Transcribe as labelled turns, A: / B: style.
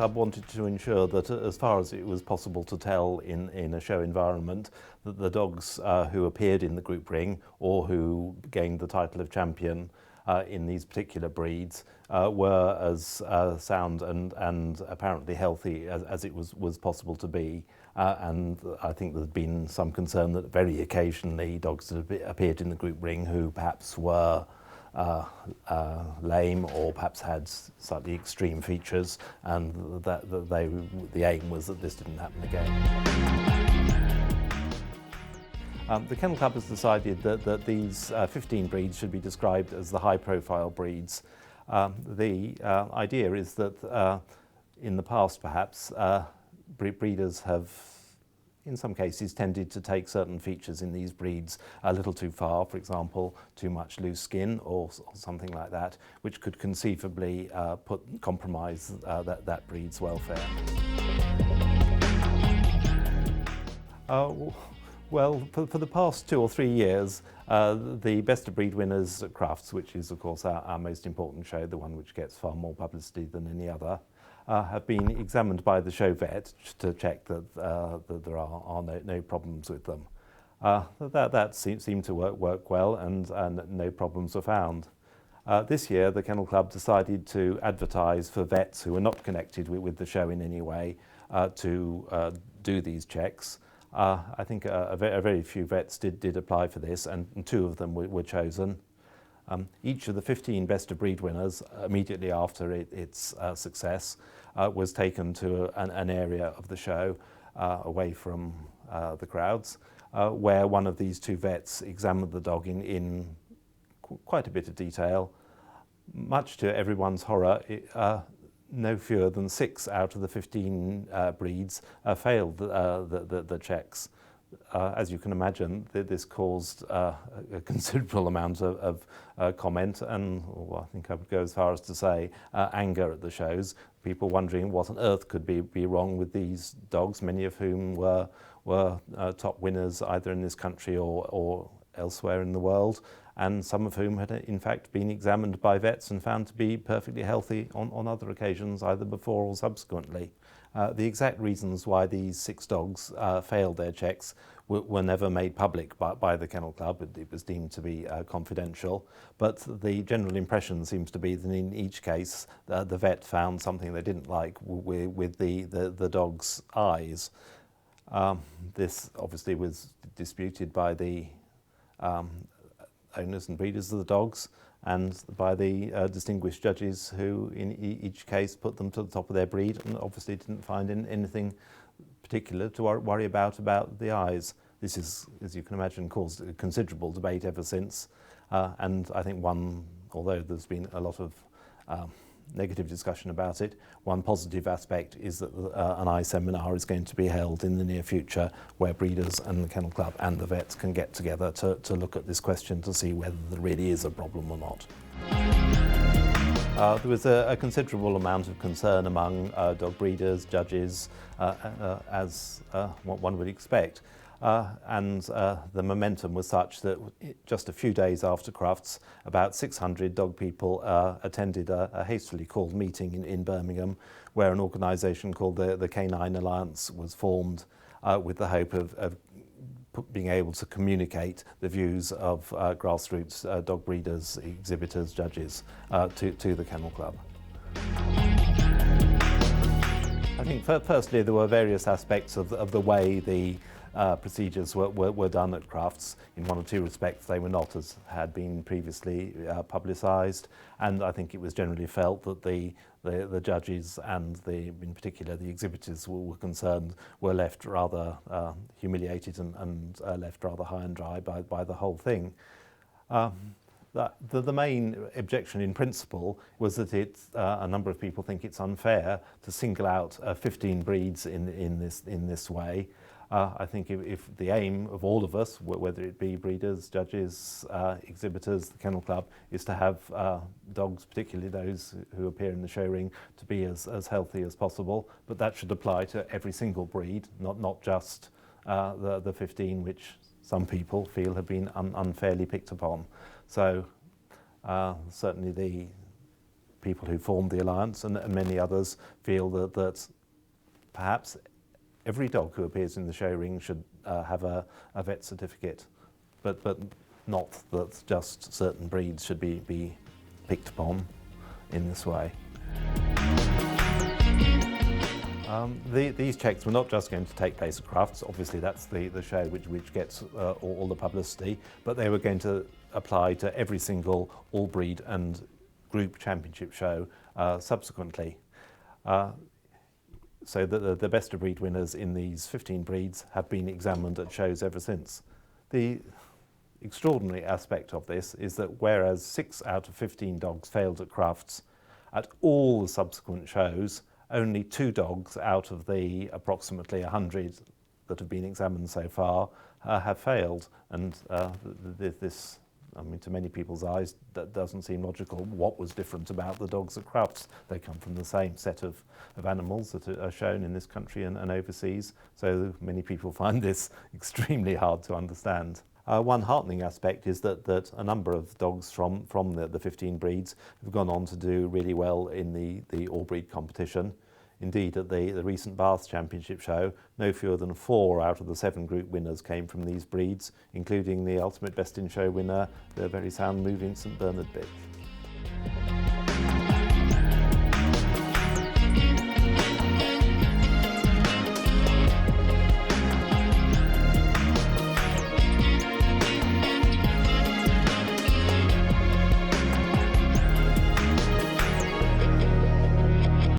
A: Club wanted to ensure that, as far as it was possible to tell in a show environment, that the dogs who appeared in the group ring or who gained the title of champion in these particular breeds were as sound and apparently healthy as it was possible to be. And I think there's been some concern that very occasionally dogs that appeared in the group ring who perhaps were lame or perhaps had slightly extreme features, and that the aim was that this didn't happen again. The Kennel Club has decided that these 15 breeds should be described as the high-profile breeds. The idea is that in the past, perhaps, breeders have, in some cases, tended to take certain features in these breeds a little too far. For example, too much loose skin or something like that, which could conceivably compromise that breed's welfare. Well, for the past 2 or 3 years, the Best of Breed winners at Crufts, which is of course our most important show, the one which gets far more publicity than any other, have been examined by the show vet to check that there are no problems with them. That seemed to work well, and no problems were found. This year, the Kennel Club decided to advertise for vets who are not connected with the show in any way to do these checks. I think a very few vets did apply for this, and 2 of them were chosen. Each of the 15 Best of Breed winners, immediately after its success, was taken to an area of the show away from the crowds, where one of these 2 vets examined the dog in quite a bit of detail. Much to everyone's horror, no fewer than 6 out of the 15 breeds failed the checks. As you can imagine, this caused a considerable amount of comment and, I think I would go as far as to say, anger at the shows. People wondering what on earth could be wrong with these dogs, many of whom were top winners either in this country or elsewhere in the world, and some of whom had in fact been examined by vets and found to be perfectly healthy on other occasions, either before or subsequently. The exact reasons why these 6 dogs failed their checks were never made public by the Kennel Club. It was deemed to be confidential, but the general impression seems to be that in each case the vet found something they didn't like with the dog's eyes. This obviously was disputed by the owners and breeders of the dogs and by the distinguished judges who in each case put them to the top of their breed and obviously didn't find anything particular to worry about the eyes. This is, as you can imagine, caused a considerable debate ever since, and I think although there's been a lot of negative discussion about it, one positive aspect is that an eye seminar is going to be held in the near future where breeders and the Kennel Club and the vets can get together to look at this question to see whether there really is a problem or not. There was a considerable amount of concern among dog breeders, judges, as what one would expect. And the momentum was such that just a few days after Crufts, about 600 dog people attended a hastily called meeting in Birmingham, where an organisation called the Canine Alliance was formed with the hope of being able to communicate the views of grassroots dog breeders, exhibitors, judges to the Kennel Club. I think firstly there were various aspects of the way the procedures were done at Crufts. In 1 or 2 respects they were not as had been previously publicised, and I think it was generally felt that the judges and in particular the exhibitors were concerned were left rather humiliated and left rather high and dry by the whole thing. The main objection in principle was that a number of people think it's unfair to single out 15 breeds in this way. I think if the aim of all of us, whether it be breeders, judges, exhibitors, the Kennel Club, is to have dogs, particularly those who appear in the show ring, to be as healthy as possible, but that should apply to every single breed, not just the 15 which some people feel have been unfairly picked upon. So certainly the people who formed the Alliance and many others feel that perhaps every dog who appears in the show ring should have a vet certificate, but not that just certain breeds should be picked upon in this way. These checks were not just going to take place at Crufts, obviously that's the show which gets all the publicity, but they were going to apply to every single all breed and group championship show subsequently. So the best of breed winners in these 15 breeds have been examined at shows ever since. The extraordinary aspect of this is that whereas 6 out of 15 dogs failed at Crufts, at all the subsequent shows, only 2 dogs out of the approximately 100 that have been examined so far have failed. And this, I mean, to many people's eyes, that doesn't seem logical. What was different about the dogs at Crufts? They come from the same set of animals that are shown in this country and overseas. So many people find this extremely hard to understand. One heartening aspect is that a number of dogs from the 15 breeds have gone on to do really well in the all-breed competition. Indeed, at the recent Bath Championship show, no fewer than 4 out of the 7 group winners came from these breeds, including the ultimate best in show winner, the very sound moving St Bernard bitch.